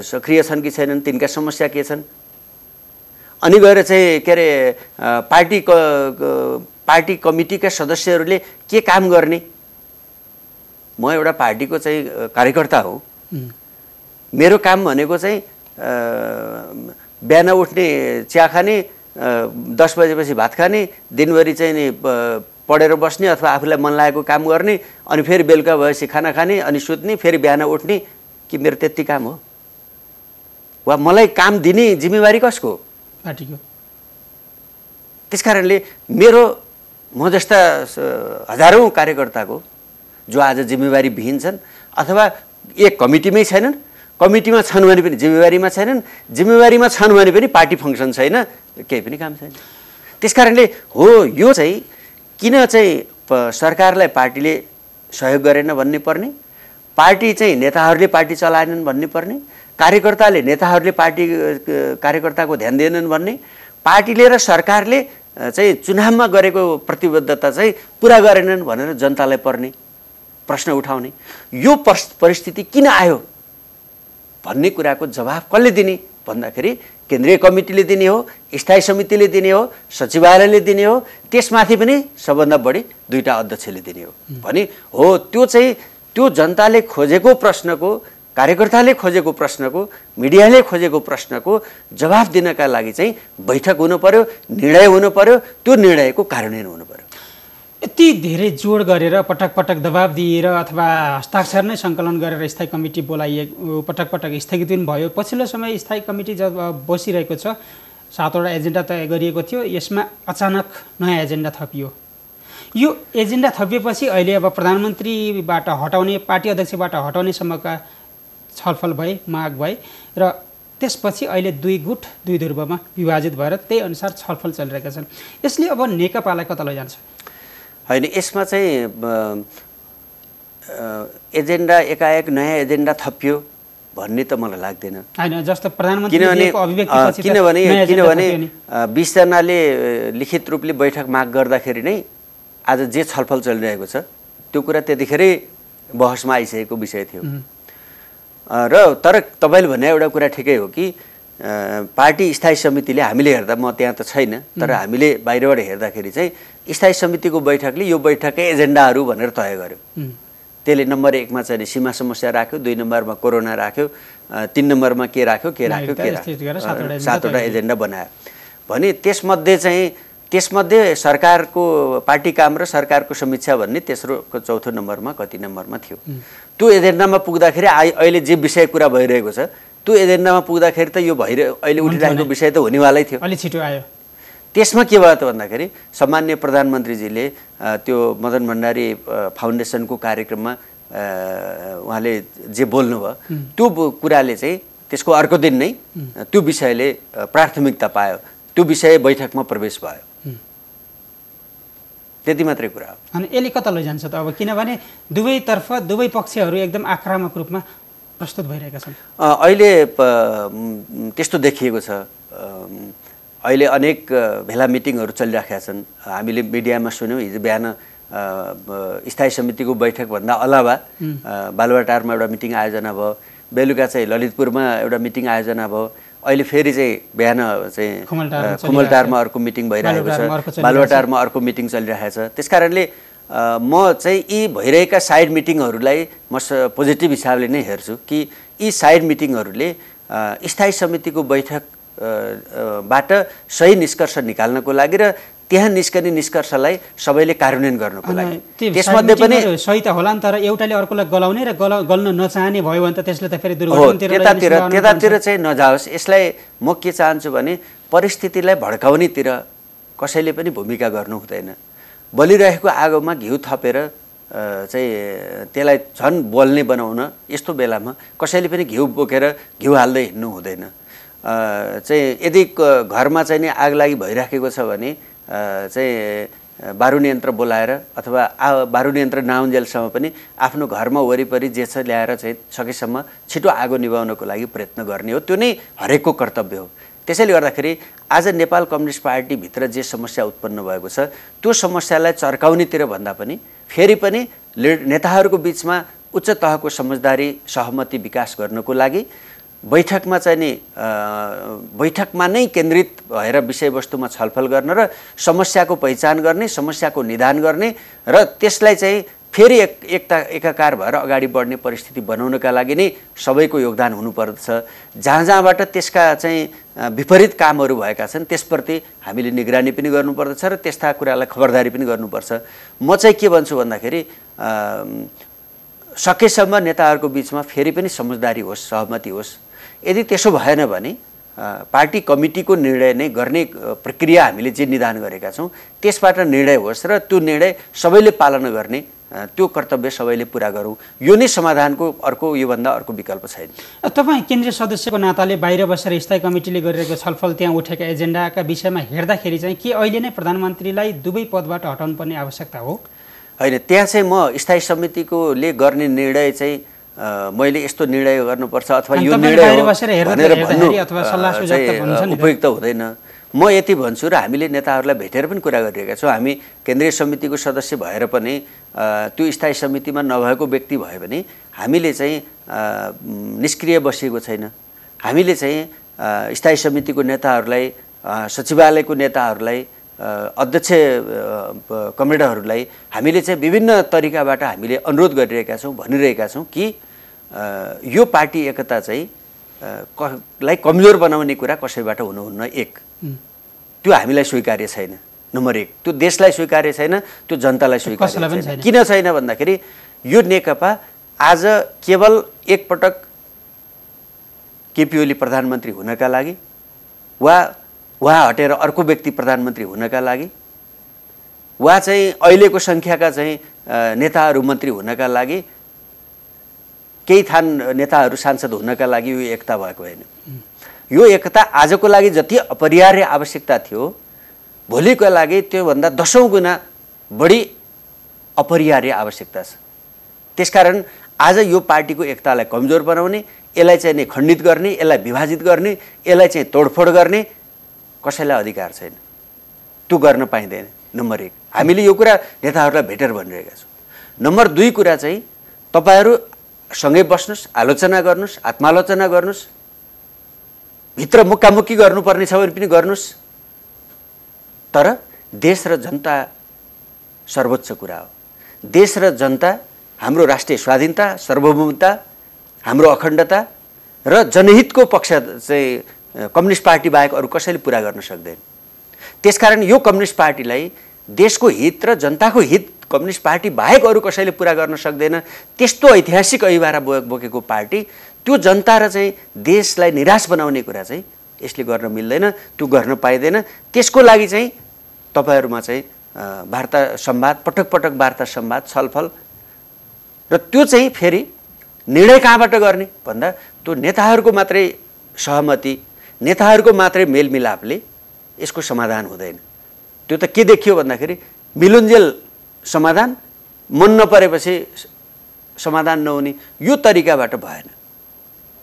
सक्रिय छन् कि छैनन्, तिनका समस्या के छन्। अनि गएर चाहिँ के अरे पार्टी कमिटीका सदस्यहरूले के काम गर्ने? म एउटा पार्टीको चाहिँ कार्यकर्ता हो। मेरो काम भनेको चाहिँ बिहान उठ्ने, चिया खाने, 10 बजेपछि भात खाने, दिनभरि चाहिँ नि पढेर बस्ने अथवा आफूलाई मन लागेको काम गर्ने, अनि फेरि बेलुका भएपछि खाना खाने, अनि सुत्ने, फेरि बिहान उठ्ने, कि मेरो त्यति काम हो? वा मलाई काम दिने जिम्मेवारी कसको? पार्टीको। त्यसकारणले म जस्ता हजारौं कार्यकर्ताको जो आज जिम्मेवारी विहीन छन् अथवा एक कमिटीमै छैनन्, कमिटीमा छन् भने पनि जिम्मेवारीमा छैनन्, जिम्मेवारीमा छन् भने पनि पार्टी फङ्सन छैन, केही पनि काम छैन। त्यसकारणले हो यो चाहिँ किन चाहिँ सरकारलाई पार्टीले सहयोग गरेन भन्ने पर्ने, पार्टी चाहिँ नेताहरूले पार्टी चलाएनन् भन्ने पर्ने, कार्यकर्ताले नेताहरूले पार्टी कार्यकर्ताको ध्यान दिएनन् भन्ने, पार्टीले र सरकारले चाहिँ चुनावमा गरेको प्रतिबद्धता चाहिँ पुरा गरेनन् भनेर जनतालाई पर्ने प्रश्न उठाउने। यो परिस्थिति किन आयो भन्ने कुराको जवाफ कसले दिने भन्दाखेरि केन्द्रीय कमिटीले दिने हो, स्थायी समितिले दिने हो, सचिवालयले दिने हो, त्यसमाथि पनि सबभन्दा बढी 2टा अध्यक्षले दिने हो। भने हो त्यो चाहिँ त्यो जनताले खोजेको प्रश्नको, कार्यकर्ताले खोजेको प्रश्नको, मिडियाले खोजेको प्रश्नको जवाफ दिनका लागि चाहिँ बैठक हुनु पर्यो, निर्णय हुनु पर्यो, त्यो निर्णयको कार्यान्वयन हुनु पर्यो। यति धेरै जोड गरेर पटक पटक दबाब दिएर अथवा हस्ताक्षर नै सङ्कलन गरेर स्थायी कमिटी बोलाइएको, पटक पटक स्थगित पनि भयो। पछिल्लो समय स्थायी कमिटी जब बसिरहेको छ, 7वटा एजेन्डा तय गरिएको थियो, यसमा अचानक नयाँ एजेन्डा थपियो। यो एजेन्डा थपिएपछि अहिले अब प्रधानमन्त्रीबाट हटाउने, पार्टी अध्यक्षबाट हटाउनेसम्मका छलफल भए, माग भए र त्यसपछि अहिले 2 गुट 2 ध्रुवमा विभाजित भएर त्यही अनुसार छलफल चलिरहेका छन्। यसले अब नेकपालाई कता लैजान्छ? होइन, यसमा चाहिँ एजेन्डा एकाएक नयाँ एजेन्डा थपियो भन्ने त मलाई लाग्दैन। होइन, जस्तो प्रधानमन्त्रीको अभिव्यक्तिपछि किनभने 20 जनाले लिखित रूपले बैठक माग गर्दाखेरि नै आज जे छलफल चलिरहेको छ त्यो कुरा त्यतिखेरै बहसमा आइसकेको विषय थियो। र तर तपाईँले भने एउटा कुरा ठिकै हो कि पार्टी स्थायी समितिले, हामीले हेर्दा, म त्यहाँ त छैन, तर हामीले बाहिरबाट हेर्दाखेरि चाहिँ स्थायी समितिको बैठकले यो बैठककै एजेन्डाहरू भनेर तय गर्यो। त्यसले नम्बर 1मा चाहिँ सीमा समस्या राख्यो, 2 नम्बरमा कोरोना राख्यो, 3 नम्बरमा के राख्यो 7वटा एजेन्डा बनायो। भने त्यसमध्ये सरकारको पार्टी काम र सरकारको समीक्षा भन्ने तेस्रो चौथो नम्बरमा कति नम्बरमा थियो। त्यो एजेन्डामा पुग्दाखेरि अहिले जे विषय कुरा भइरहेको छ त्यो एजेन्डामा पुग्दाखेरि त यो अहिले उठिरहेको विषय त हुनेवालै थियो, अलि छिटो आयो। त्यसमा के भयो त भन्दाखेरि सम्माननीय प्रधानमन्त्रीजीले त्यो मदन भण्डारी फाउन्डेसनको कार्यक्रममा उहाँले जे बोल्नुभयो त्यो कुराले चाहिँ त्यसको अर्को दिन नै त्यो विषयले प्राथमिकता पायो, त्यो विषय बैठकमा प्रवेश भयो। त्यति मात्रै कुरा हो। अनि यसले कता लैजान्छ त अब? किनभने दुवैतर्फ दुवै पक्षहरू एकदम आक्रामक रूपमा प्रस्तुत भइरहेका छन्। अहिले त्यस्तो देखिएको छ। अहिले अनेक भेला मिटिङहरू चलिरहेका छन्। हामीले मिडियामा सुन्यौँ हिजो बिहान स्थायी समितिको बैठकभन्दा अलावा बालुवाटारमा एउटा मिटिङ आयोजना भयो, बेलुका चाहिँ ललितपुरमा एउटा मिटिङ आयोजना भयो, अहिले फेरि चाहिँ बिहान चाहिँ खुमलटारमा अर्को मिटिङ भइरहेको छ, बालुवाटारमा अर्को मिटिङ चलिरहेको छ। त्यसकारणले म चाहिँ यी भइरहेका साइड मिटिङहरूलाई म पोजिटिभ हिसाबले नै हेर्छु कि यी साइड मिटिङहरूले स्थायी समितिको बैठकबाट सही निष्कर्ष निकाल्नको लागि र त्यहाँ निस्कने निष्कर्षलाई सबैले कार्यान्वयन गर्नको लागि। त्यसमध्ये पनि सही त होला नि, तर एउटाले अर्कोलाई गलाउने र गल्न नचाहने भयो भने त त्यसले त फेरि दुर्घटनातिर त्यतातिर चाहिँ नजाओस्। यसलाई म के चाहन्छु भने परिस्थितिलाई भड्काउनेतिर कसैले पनि भूमिका गर्नु हुँदैन। बलिरहेको आगोमा घिउ थपेर चाहिँ त्यसलाई झन् बल्ने बनाउन यस्तो बेलामा कसैले पनि घिउ बोकेर घिउ हाल्दै हिँड्नु हुँदैन। चाहिँ यदि घरमा चाहिँ नि आग लागि भइराखेको छ भने चाहिँ बारुनी यन्त्र बोलाएर अथवा बारुनी यन्त्र नआउन्जेलसम्म पनि आफ्नो घरमा वरिपरि जे छ ल्याएर चाहिँ सकेसम्म छिटो आगो निभाउनको लागि प्रयत्न गर्ने हो। त्यो नै हरेकको कर्तव्य हो। त्यसैले गर्दाखेरि आज नेपाल कम्युनिस्ट पार्टीभित्र जे समस्या उत्पन्न भएको छ त्यो समस्यालाई चर्काउनेतिर भन्दा पनि फेरि पनि नेताहरूको बिचमा उच्च तहको समझदारी सहमति विकास गर्नको लागि बैठकमा चाहिँ नि बैठकमा नै केन्द्रित भएर विषयवस्तुमा छलफल गर्न र समस्याको पहिचान गर्ने, समस्याको निदान गर्ने र त्यसलाई चाहिँ फेरि एकाकार भएर अगाडि बढ्ने परिस्थिति बनाउनका लागि नै सबैको योगदान हुनुपर्छ। जहाँबाट त्यसका चाहिँ विपरीत कामहरू भएका छन् त्यसप्रति हामीले निगरानी पनि गर्नुपर्दछ र त्यस्ता कुरालाई खबरदारी पनि गर्नुपर्छ। म चाहिँ के भन्छु भन्दाखेरि सकेसम्म नेताहरूको बिचमा फेरि पनि समझदारी होस्, सहमति होस्। यदि त्यसो भएन भने पार्टी कमिटीको निर्णय नै गर्ने प्रक्रिया हामीले जे निदान गरेका छौँ त्यसबाट निर्णय होस् र त्यो निर्णय सबैले पालना गर्ने त्यो कर्तव्य सबैले पुरा गरौँ। यो नै समाधानको योभन्दा अर्को विकल्प छैन। तपाईँ केन्द्रीय सदस्यको नाताले बाहिर बसेर स्थायी कमिटीले गरिरहेको छलफल, त्यहाँ उठेका एजेन्डाका विषयमा हेर्दाखेरि चाहिँ के अहिले नै प्रधानमन्त्रीलाई दुवै पदबाट हटाउनु पर्ने आवश्यकता हो? होइन, त्यहाँ चाहिँ म स्थायी समितिकोले गर्ने निर्णय चाहिँ मैले यस्तो निर्णय गर्नुपर्छ अथवा यो निर्णय भनेर भन्नु उपयुक्त हुँदैन। म यति भन्छु र हामीले नेताहरूलाई भेटेर पनि कुरा गरिरहेका छौँ। हामी केन्द्रीय समितिको सदस्य भएर पनि त्यो स्थायी समितिमा नभएको व्यक्ति भयो भने हामीले चाहिँ निष्क्रिय बसेको छैन। हामीले चाहिँ स्थायी समितिको नेताहरूलाई, सचिवालयको नेताहरूलाई, अध्यक्ष कमरेडरहरूलाई हामीले चाहिँ विभिन्न तरिकाबाट हामीले अनुरोध गरिरहेका छौँ, भनिरहेका छौँ कि यो पार्टी एकता चाहिँ लाई कमजोर बनाउने कुरा कसैबाट हुनुहुन्न। एक, त्यो हामीलाई स्वीकार्य छैन। नम्बर एक, त्यो देशलाई स्वीकार्य छैन, त्यो जनतालाई स्वीकार्य छैन। किन छैन भन्दाखेरि यो नेकपा आज केवल एकपटक केपी ओली प्रधानमन्त्री हुनका लागि वा उहाँ हटेर अर्को व्यक्ति प्रधानमन्त्री हुनका लागि वा चाहिँ अहिलेको सङ्ख्याका चाहिँ नेताहरू मन्त्री हुनका लागि, केही थान नेताहरू सांसद हुनका लागि यो एकता भएको होइन। यो एकता आजको लागि जति अपरिहार्य आवश्यकता थियो भोलिको लागि त्योभन्दा 10औं गुणा बढी अपरिहार्य आवश्यकता छ। त्यसकारण आज यो पार्टीको एकतालाई कमजोर बनाउने, यसलाई चाहिँ नि खण्डित गर्ने, यसलाई विभाजित गर्ने, यसलाई चाहिँ तोडफोड गर्ने कसैलाई अधिकार छैन। त्यो गर्न पाइँदैन। नम्बर एक, हामीले यो कुरा नेताहरूलाई भेटेर भनिरहेका छौँ। नम्बर दुई कुरा चाहिँ तपाईँहरू सँगै बस्नुहोस्, आलोचना गर्नुहोस्, आत्मालोचना गर्नुहोस्, भित्र मुक्कामुक्की गर्नुपर्ने छ भने पनि गर्नुहोस्, तर देश र जनता सर्वोच्च कुरा हो। देश र जनता, हाम्रो राष्ट्रिय स्वाधीनता, सार्वभौमता, हाम्रो अखण्डता र जनहितको पक्ष चाहिँ कम्युनिस्ट पार्टी बाहेक अरू कसैले पुरा गर्न सक्दैन। त्यसकारण यो कम्युनिस्ट पार्टीलाई देशको हित र जनताको हित कम्युनिस्ट पार्टी बाहेक अरू कसैले पुरा गर्न सक्दैन। त्यस्तो ऐतिहासिक ऐवारा बोकेको पार्टी, त्यो जनता र चाहिँ देशलाई निराश बनाउने कुरा चाहिँ यसले गर्न मिल्दैन, त्यो गर्न पाइँदैन। त्यसको लागि चाहिँ तपाईँहरूमा चाहिँ वार्ता संवाद, पटक पटक वार्ता संवाद, छलफल र त्यो चाहिँ फेरि निर्णय कहाँबाट गर्ने भन्दा त्यो नेताहरूको मात्रै सहमति, नेताहरूको मात्रै मेलमिलापले यसको समाधान हुँदैन। त्यो त के देखियो भन्दाखेरि मिलुन्जेल समाधान, मन नपरेपछि समाधान नहुने, यो तरिकाबाट भएन।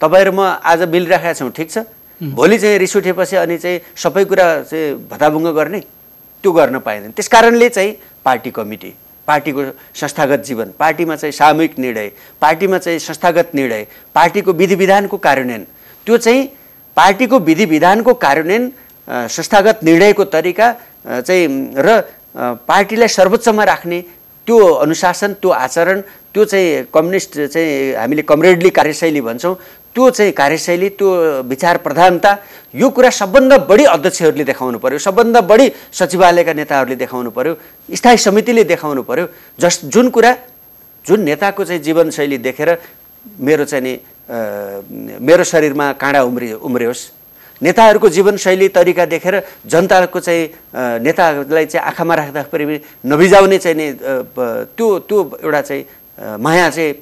तपाईँहरू म आज मिलिराखेका छौँ, ठिक छ, भोलि चाहिँ रिस उठेपछि अनि चाहिँ सबै कुरा चाहिँ भताभुङ्ग गर्ने, त्यो गर्न पाइँदैन। त्यसकारणले चाहिँ पार्टी कमिटी, पार्टीको संस्थागत जीवन, पार्टीमा चाहिँ सामूहिक निर्णय, पार्टीमा चाहिँ संस्थागत निर्णय, पार्टीको विधि विधानको कार्यान्वयन, त्यो चाहिँ पार्टीको विधि विधानको कार्यान्वयन, संस्थागत निर्णयको तरिका चाहिँ र पार्टीलाई सर्वोच्चमा राख्ने त्यो अनुशासन, त्यो आचरण, त्यो चाहिँ कम्युनिस्ट चाहिँ हामीले कमरेडली कार्यशैली भन्छौँ, त्यो चाहिँ कार्यशैली, त्यो विचार प्रधानता, यो कुरा सबभन्दा बढी अध्यक्षहरूले देखाउनु पर्यो, सबभन्दा बढी सचिवालयका नेताहरूले देखाउनु पर्यो, स्थायी समितिले देखाउनु पर्यो। जुन कुरा, जुन नेताको चाहिँ जीवनशैली देखेर मेरो चाहिँ नि मेरो शरीरमा काँडा उम्रियोस्, नेताहरूको जीवनशैली तरिका देखेर जनताको चाहिँ नेतालाई चाहिँ आँखामा राख्दाखेरि नभिजाउने चाहिँ नि त्यो एउटा चाहिँ माया चाहिँ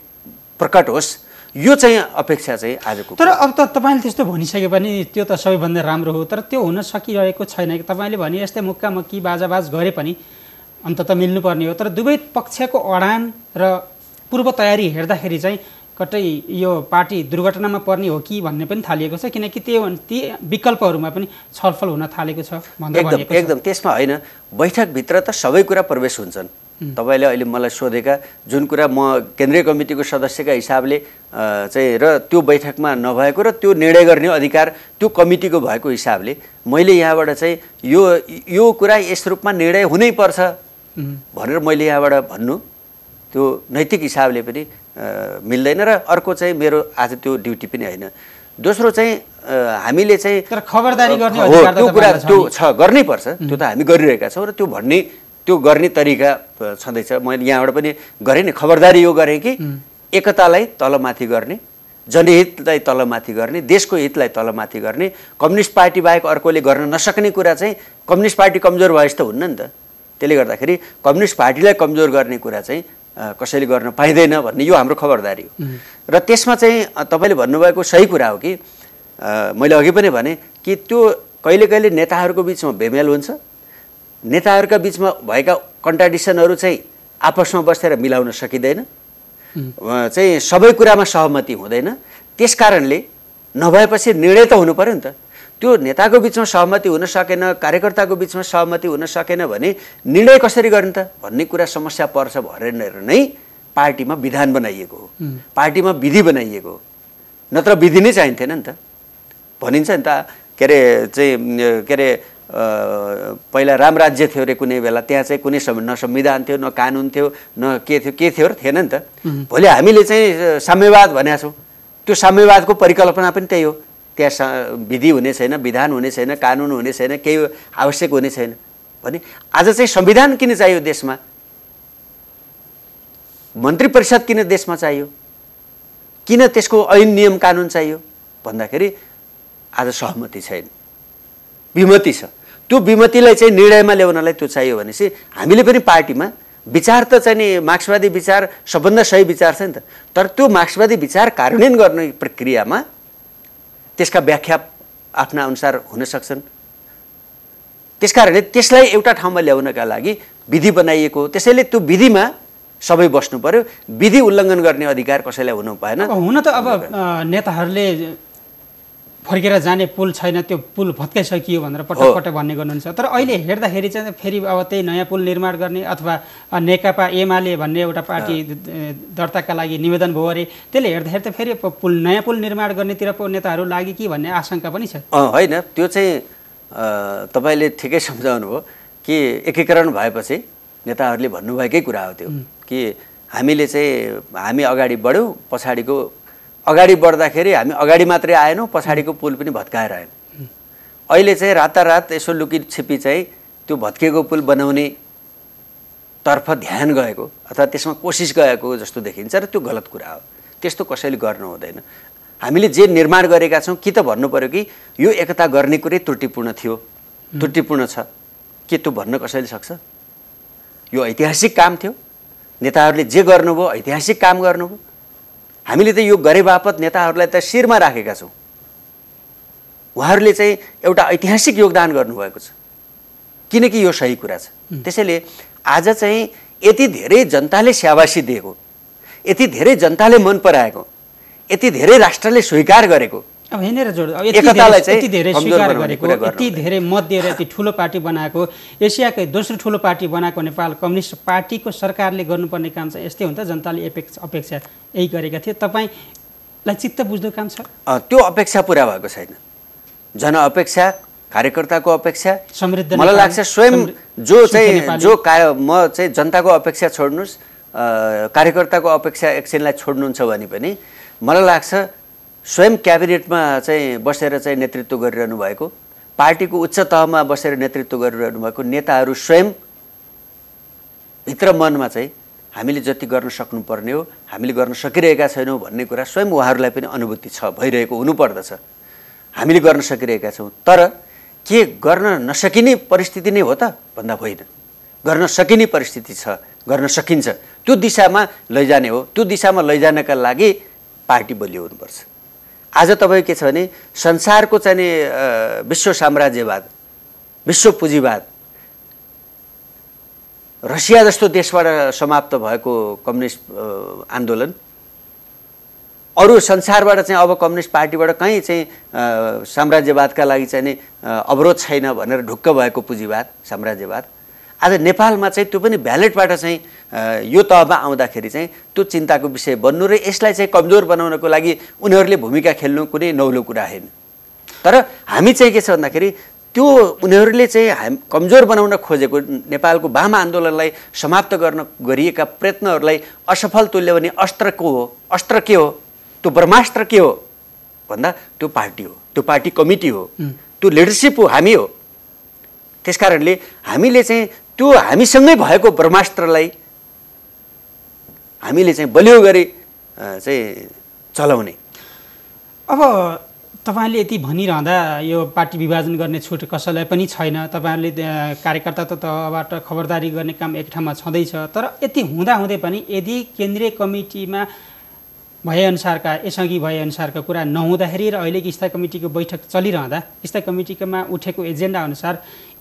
प्रकट होस्, यो चाहिँ अपेक्षा चाहिँ आजको। तर अब त तपाईँले त्यस्तो भनिसके पनि त्यो त सबैभन्दा राम्रो हो, तर त्यो हुन सकिरहेको छैन। तपाईँले भने यस्तै मुक्कामुक्की बाजाबाज गरे पनि अन्तत मिल्नुपर्ने हो। तर दुवै पक्षको अडान र पूर्व तयारी हेर्दाखेरि चाहिँ कतै यो पार्टी दुर्घटनामा पर्ने हो कि भन्ने पनि थालिएको छ, किनकि ती विकल्पहरूमा पनि छलफल हुन थालेको छ भन्दा भनिएको छ। एकदम त्यसमा होइन, बैठकभित्र त सबै कुरा प्रवेश हुन्छन्, तपाईँले अहिले मलाई सोधेका जुन कुरा म केन्द्रीय कमिटीको सदस्यका हिसाबले चाहिँ र त्यो बैठकमा नभएको र त्यो निर्णय गर्ने अधिकार त्यो कमिटीको भएको हिसाबले मैले यहाँबाट चाहिँ यो कुरा यस रूपमा निर्णय हुनैपर्छ भनेर मैले यहाँबाट भन्नु त्यो नैतिक हिसाबले पनि मिल्दैन र अर्को चाहिँ मेरो आज त्यो ड्युटी पनि होइन। दोस्रो चाहिँ हामीले चाहिँ खबरदारी गर्ने अधिकार त्यो कुरा त्यो छ गर्नैपर्छ, त्यो त हामी गरिरहेका छौँ र त्यो गर्ने तरिका छँदैछ। मैले यहाँबाट पनि गरेँ नि, खबरदारी यो गरेँ कि एकतालाई तलमाथि गर्ने, जनहितलाई तलमाथि गर्ने, देशको हितलाई तलमाथि गर्ने। कम्युनिस्ट पार्टी बाहेक अर्कोले गर्न नसक्ने कुरा चाहिँ कम्युनिस्ट पार्टी कमजोर भएछ त हुन्न नि त। त्यसले गर्दाखेरि कम्युनिस्ट पार्टीलाई कमजोर गर्ने कुरा चाहिँ कसैले गर्न पाइँदैन भन्ने यो हाम्रो खबरदारी हो। र त्यसमा चाहिँ तपाईँले भन्नुभएको सही कुरा हो कि मैले अघि पनि भने कि त्यो कहिले कहिले नेताहरूको बिचमा बेमेल हुन्छ, नेताहरूका बिचमा भएका कन्ट्राडिक्सनहरू चाहिँ आपसमा बसेर मिलाउन सकिँदैन, चाहिँ सबै कुरामा सहमति हुँदैन। त्यस कारणले नभएपछि निर्णय त हुनु पर्यो नि त। त्यो नेताको बिचमा सहमति हुन सकेन, कार्यकर्ताको बिचमा सहमति हुन सकेन भने निर्णय कसरी गर्ने त भन्ने कुरा समस्या पर्छ भनेर नै पार्टीमा विधान बनाइएको हो, पार्टीमा विधि बनाइएको हो। नत्र विधि नै चाहिन्थेन नि त। भनिन्छ नि त के अरे पहिला राम राज्य थियो रे कुनै बेला, त्यहाँ चाहिँ कुनै न संविधान थियो, न कानुन थियो, न के थियो र थिएन नि त। भोलि हामीले चाहिँ साम्यवाद भनेका छौँ, त्यो साम्यवादको परिकल्पना पनि त्यही हो। त्यहाँ विधि हुने छैन, विधान हुने छैन, कानुन हुने छैन, केही आवश्यक हुने छैन भने आज चाहिँ संविधान किन चाहियो देशमा, मन्त्री परिषद किन देशमा चाहियो, किन त्यसको ऐन नियम कानुन चाहियो भन्दाखेरि आज सहमति छैन, विमति छ। त्यो विमतिलाई चाहिँ निर्णयमा ल्याउनलाई त्यो चाहियो भनेपछि हामीले पनि पार्टीमा विचार त चाहिँ नि मार्क्सवादी विचार सबभन्दा सही विचार छ नि त, तर त्यो मार्क्सवादी विचार कार्यान्वयन गर्ने प्रक्रियामा त्यसका व्याख्या आफ्ना अनुसार हुन सक्छन्। त्यसकारणले त्यसलाई एउटा ठाउँमा ल्याउनका लागि विधि बनाइएको, त्यसैले त्यो विधिमा सबै बस्नु पर्यो। विधि उल्लङ्घन गर्ने अधिकार कसैलाई हुनु पाएन। हुन त अब नेताहरूले फर्केर जाने पुल छैन, त्यो पुल भत्काइसकियो भनेर पटक पटक भन्ने गर्नुहुन्छ। तर अहिले हेर्दाखेरि चाहिँ फेरि अब त्यही नयाँ पुल निर्माण गर्ने अथवा नेकपा एमाले भन्ने एउटा पार्टी दर्ताका लागि निवेदन भयो अरे, त्यसले हेर्दाखेरि त फेरि नयाँ पुल निर्माण गर्नेतिर पो नेताहरू लागि कि भन्ने आशंका पनि छ। होइन, त्यो चाहिँ तपाईँले ठिकै सम्झाउनु भयो कि एकीकरण भएपछि नेताहरूले भन्नुभएकै कुरा हो त्यो कि हामी अगाडि बढ्यौँ, अगाडि बढ्दाखेरि हामी अगाडि मात्रै आएनौँ, पछाडिको पुल पनि भत्काएर आयौँ। अहिले चाहिँ रातारात यसो लुकी छिपी चाहिँ त्यो भत्किएको पुल बनाउने तर्फ ध्यान गएको अथवा त्यसमा कोसिस गएको जस्तो देखिन्छ र त्यो गलत कुरा हो। त्यस्तो कसैले गर्नु हुँदैन। हामीले जे निर्माण गरेका छौँ कि त भन्नु पर्यो कि यो एकता गर्ने कुरै त्रुटिपूर्ण थियो, त्रुटिपूर्ण छ के त्यो भन्न कसैले सक्छ? यो ऐतिहासिक काम थियो, नेताहरूले जे गर्नुभयो ऐतिहासिक काम गर्नुभयो। हामीले त यो गरे बापत नेताहरूलाई त शिरमा राखेका छौँ। उहाँहरूले चाहिँ एउटा ऐतिहासिक योगदान गर्नुभएको छ, किनकि यो सही कुरा छ। त्यसैले आज चाहिँ यति धेरै जनताले स्याबासी दिएको, यति धेरै जनताले मन पराएको, यति धेरै राष्ट्रले स्वीकार गरेको, अब हिँडेर जोड यति धेरै स्वीकार गरेको, यति धेरै मत दिएर यति ठुलो पार्टी बनाएको, एसियाकै दोस्रो ठुलो पार्टी बनाएको नेपाल कम्युनिस्ट पार्टीको सरकारले गर्नुपर्ने काम चाहिँ यस्तै हुन्छ। जनताले अपेक्षा यही गरेका थिए। तपाईँलाई चित्त बुझ्दो काम छ? त्यो अपेक्षा पुरा भएको छैन। जनअपेक्षा, कार्यकर्ताको अपेक्षा, समृद्ध मलाई लाग्छ स्वयं म चाहिँ जनताको अपेक्षा छोड्नुहोस्, कार्यकर्ताको अपेक्षा एकछिनलाई छोड्नुहुन्छ भने पनि मलाई लाग्छ स्वयं क्याबिनेटमा चाहिँ बसेर चाहिँ नेतृत्व गरिरहनु भएको, पार्टीको उच्च तहमा बसेर नेतृत्व गरिरहनु भएको नेताहरू स्वयं भित्र मनमा चाहिँ हामीले जति गर्न सक्नुपर्ने हो हामीले गर्न सकिरहेका छैनौँ भन्ने कुरा स्वयं उहाँहरूलाई पनि अनुभूति छ, भइरहेको हुनुपर्दछ। हामीले गर्न सकिरहेका छौँ, तर के गर्न नसकिने परिस्थिति नै हो त भन्दा होइन, गर्न सकिने परिस्थिति छ, गर्न सकिन्छ। त्यो दिशामा लैजाने हो। त्यो दिशामा लैजानका लागि पार्टी बलियो हुनुपर्छ। आज तपाईँ के छ भने संसारको चाहिँ विश्व साम्राज्यवाद, विश्व पुँजीवाद, रसिया जस्तो देशबाट समाप्त भएको कम्युनिस्ट आन्दोलन, अरू संसारबाट चाहिँ अब कम्युनिस्ट पार्टीबाट कहीँ चाहिँ साम्राज्यवादका लागि चाहिँ अवरोध छैन भनेर ढुक्क भएको पुँजीवाद, साम्राज्यवाद आज नेपालमा चाहिँ त्यो पनि भ्यालेटबाट चाहिँ यो तहमा आउँदाखेरि चाहिँ त्यो चिन्ताको विषय बन्नु र यसलाई चाहिँ कमजोर बनाउनको लागि उनीहरूले भूमिका खेल्नु कुनै नौलो कुरा होइन। तर हामी चाहिँ के छ भन्दाखेरि त्यो उनीहरूले चाहिँ कमजोर बनाउन खोजेको नेपालको वाम आन्दोलनलाई समाप्त गर्न गरिएका प्रयत्नहरूलाई असफल तुल्यो भने अस्त्र के हो त्यो ब्रह्मास्त्र के हो भन्दा त्यो पार्टी हो, त्यो पार्टी कमिटी हो, त्यो लिडरसिप हो, हामी हो। त्यसकारणले हामीले चाहिँ त्यो हामीसँगै भएको ब्रह्मास्त्रलाई हामीले चाहिँ बलियो गरी चाहिँ चलाउने। अब तपाईले यति भनिरहँदा यो पार्टी विभाजन गर्ने छुट कसैलाई पनि छैन, तपाईहरुले कार्यकर्ता तहबाट खबरदारी गर्ने काम एक ठाउँमा छँदैछ। तर यति हुँदाहुँदै पनि यदि केन्द्रीय कमिटीमा भएअनुसारका यसअघि भएअनुसारका कुरा नहुँदाखेरि र अहिलेको स्थायी कमिटीको बैठक चलिरहँदा स्थायी कमिटीमा उठेको एजेन्डा अनुसार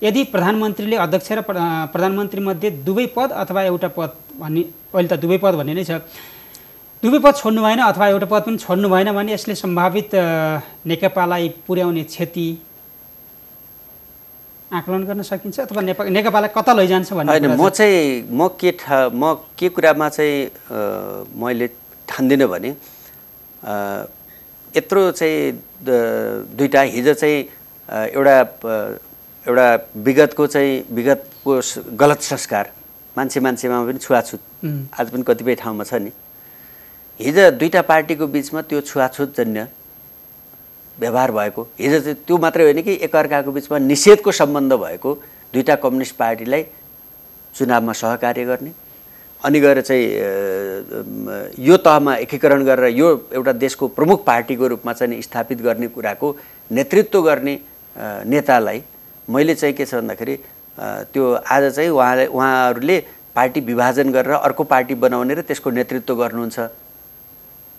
यदि प्रधानमन्त्रीले अध्यक्ष र प्रधानमन्त्री मध्ये दुवै पद अथवा एउटा पद भन्ने, अहिले त दुवै पद भन्ने नै छ, दुवै पद छोड्नु भएन अथवा एउटा पद पनि छोड्नु भएन भने यसले सम्भावित नेकपालाई पुर्याउने क्षति आकलन गर्न सकिन्छ अथवा नेकपालाई कता लैजान्छ भन्ने? होइन, म के कुरामा चाहिँ मैले ठान्दिनँ भने यत्रो चाहिँ दुईटा हिजो चाहिँ एउटा विगतको गलत संस्कार मान्छेमा पनि छुवाछुत आज पनि कतिपय ठाउँमा छ नि। हिजो दुईटा पार्टीको बिचमा त्यो छुवाछुत जन्य व्यवहार भएको, हिजो चाहिँ त्यो मात्रै होइन कि एकअर्काको बिचमा निषेधको सम्बन्ध भएको दुईटा कम्युनिस्ट पार्टीलाई चुनावमा सहकार्य गर्ने अनि गएर चाहिँ यो तहमा एकीकरण गरेर यो एउटा देशको प्रमुख पार्टीको रूपमा चाहिँ स्थापित गर्ने कुराको नेतृत्व गर्ने नेतालाई मैले चाहिँ के छ भन्दाखेरि त्यो आज चाहिँ उहाँहरूले पार्टी विभाजन गरेर अर्को पार्टी बनाउने र त्यसको नेतृत्व गर्नुहुन्छ।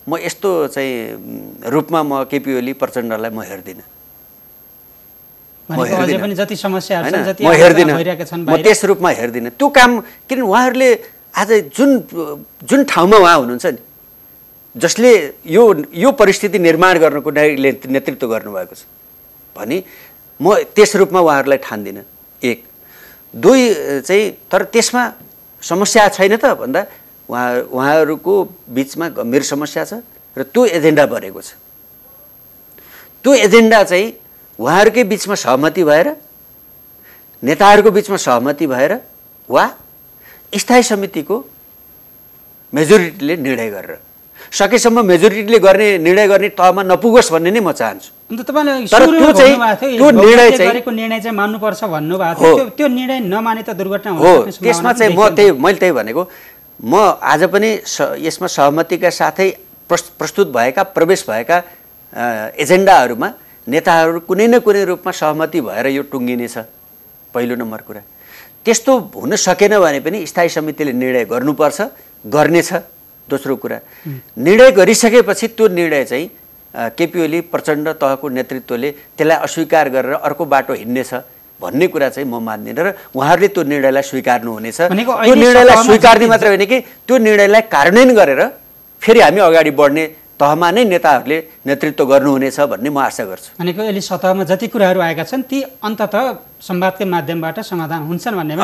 म यस्तो चाहिँ रूपमा म केपी ओली प्रचण्डलाई म हेर्दिनँ। म त्यस रूपमा हेर्दिनँ त्यो काम। किन उहाँहरूले आज जुन ठाउँमा उहाँ हुनुहुन्छ नि, जसले यो परिस्थिति निर्माण गर्नको नेतृत्व गर्नुभएको छ भने म त्यस रूपमा उहाँहरूलाई ठान्दिनँ। एक दुई चाहिँ तर त्यसमा समस्या छैन त भन्दा उहाँहरूको बिचमा गम्भीर समस्या छ र त्यो एजेन्डा बनेको छ। त्यो एजेन्डा चाहिँ उहाँहरूकै बिचमा सहमति भएर, नेताहरूको बिचमा सहमति भएर वा स्थायी समितिको मेजोरिटीले निर्णय गरेर, सकेसम्म मेजोरिटीले निर्णय गर्ने तहमा नपुगोस् भन्ने नै म चाहन्छु। तर त्यो निर्णय चाहिँ मान्नुपर्छ भन्नुभएको थियो, त्यो निर्णय नमाने त दुर्घटना हो। त्यसमा चाहिँ मैले त्यही भनेको, म आज पनि यसमा सहमतिका साथै प्रस्तुत भएका प्रवेश भएका एजेन्डाहरूमा नेताहरू कुनै न कुनै रूपमा सहमति भएर यो टुङ्गिनेछ। पहिलो नम्बर कुरा त्यस्तो हुन सकेन भने पनि स्थायी समितिले निर्णय गर्नुपर्छ, गर्नेछ। दोस्रो कुरा, निर्णय गरिसकेपछि त्यो निर्णय चाहिँ केपी ओली प्रचण्ड तहको नेतृत्वले त्यसलाई अस्वीकार गरेर अर्को बाटो हिँड्नेछ भन्ने कुरा चाहिँ म मान्दिनँ र उहाँहरूले त्यो निर्णयलाई स्वीकार्नुहुनेछ। त्यो निर्णयलाई स्वीकार्ने मात्र होइन कि त्यो निर्णयलाई कार्यान्वयन गरेर फेरि हामी अगाडि बढ्ने तहमा नै नेताहरूले नेतृत्व गर्नुहुनेछ भन्ने म आशा गर्छु। भनेको अहिले सतहमा जति कुराहरू आएका छन् ती अन्ततः संवादकै माध्यमबाट समाधान हुन्छन् भन्नेमा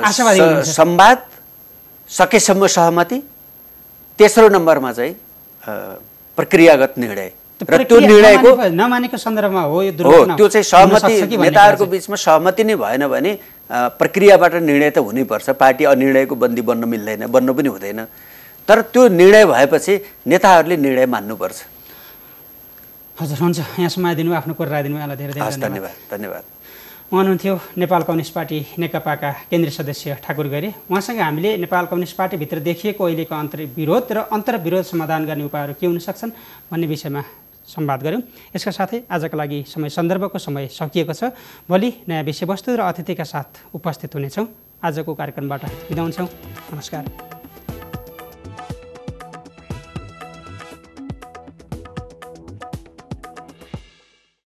आशावादी हुनुहुन्छ। संवाद, सकेसम्म सहमति, तेस्रो नम्बरमा चाहिँ प्रक्रियागत निर्णय र त्यो निर्णयको नमानेको सन्दर्भमा हो यो दुर्घटना। त्यो चाहिँ सहमति, नेताहरूको बिचमा सहमति नै भएन भने प्रक्रियाबाट निर्णय त हुनैपर्छ। पार्टी अनिर्णयको बन्दी बन्न मिल्दैन, बन्न पनि हुँदैन। तर त्यो निर्णय भएपछि नेताहरूले निर्णय मान्नुपर्छ। हजुर, हुन्छ। यहाँ समय दिनु, आफ्नो कुरा राखिदिनु, यहाँलाई धेरै धेरै धन्यवाद। धन्यवाद। उहाँ हुनुहुन्थ्यो नेपाल कम्युनिस्ट पार्टी नेकपाका केन्द्रीय सदस्य ठाकुर गैरे। उहाँसँग हामीले नेपाल कम्युनिस्ट पार्टीभित्र देखिएको अहिलेको अन्तर्विरोध र अन्तर्विरोध समाधान गर्ने उपायहरू के हुन सक्छन् भन्ने विषयमा संवाद गऱ्यौँ। यसका साथै आजका लागि सन्दर्भको समय सकिएको छ। भोलि नयाँ विषयवस्तु र अतिथिका साथ उपस्थित हुनेछौँ। आजको कार्यक्रमबाट बिदा हुन्छौँ। नमस्कार।